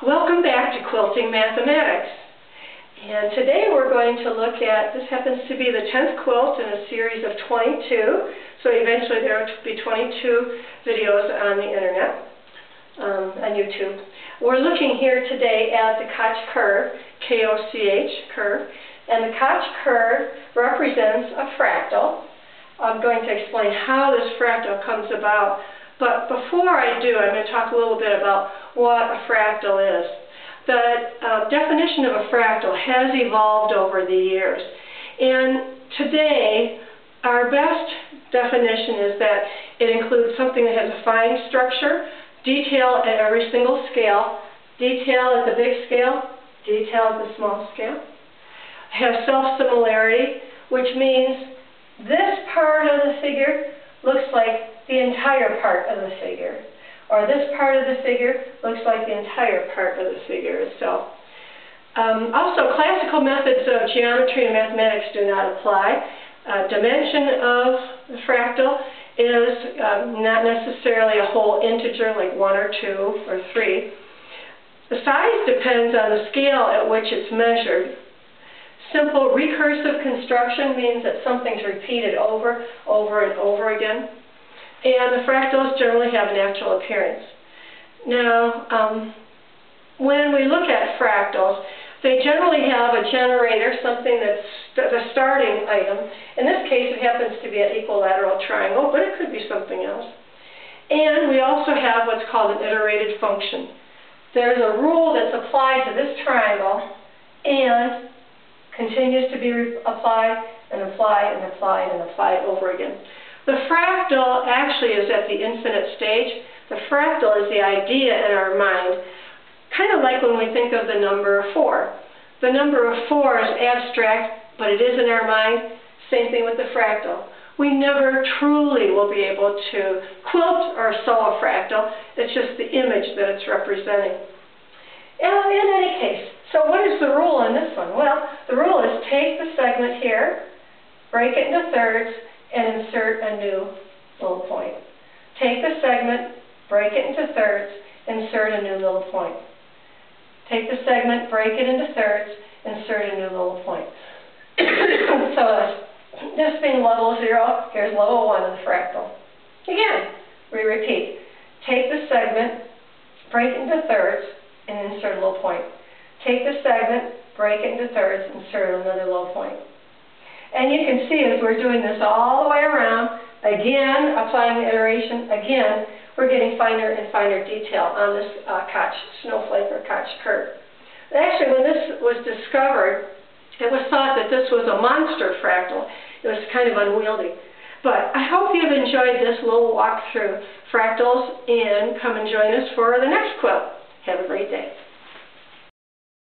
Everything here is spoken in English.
Welcome back to Quilting Mathematics. And today we're going to look at, this happens to be the 10th quilt in a series of 22. So eventually there will be 22 videos on the internet, on YouTube. We're looking here today at the Koch Curve, K-O-C-H, curve. And the Koch Curve represents a fractal. I'm going to explain how this fractal comes about. But before I do, I'm going to talk a little bit about what a fractal is. The definition of a fractal has evolved over the years. And today, our best definition is that it includes something that has a fine structure, detail at every single scale, detail at the big scale, detail at the small scale. Has self-similarity, which means this part of the figure looks like the entire part of the figure, or this part of the figure looks like the entire part of the figure itself. Also, classical methods of geometry and mathematics do not apply. Dimension of the fractal is not necessarily a whole integer like 1 or 2 or 3. The size depends on the scale at which it's measured. Simple recursive construction means that something's repeated over and over again. And the fractals generally have a natural appearance. Now, when we look at fractals, they generally have a generator, something that's the starting item. In this case, it happens to be an equilateral triangle, but it could be something else. And we also have what's called an iterated function. There's a rule that's applied to this triangle and continues to be applied and applied and applied and applied over again. The fractal actually is at the infinite stage. The fractal is the idea in our mind, kind of like when we think of the number 4. The number of 4 is abstract, but it is in our mind. Same thing with the fractal. We never truly will be able to quilt or sew a fractal. It's just the image that it's representing. In any case, so what is the rule on this one? Well, the rule is take the segment here, break it into thirds, and insert a new little point. Take the segment, break it into thirds, insert a new little point. Take the segment, break it into thirds, insert a new little point. So this being level 0, here's level 1 of the fractal. Again, we repeat. Take the segment, break it into thirds, and insert a little point. Take the segment, break it into thirds, insert another little point. And you can see as we're doing this all the way around, again, applying the iteration, again, we're getting finer and finer detail on this Koch snowflake or Koch curve. Actually, when this was discovered, it was thought that this was a monster fractal. It was kind of unwieldy. But I hope you've enjoyed this little walk through fractals, and come and join us for the next quilt. Have a great day.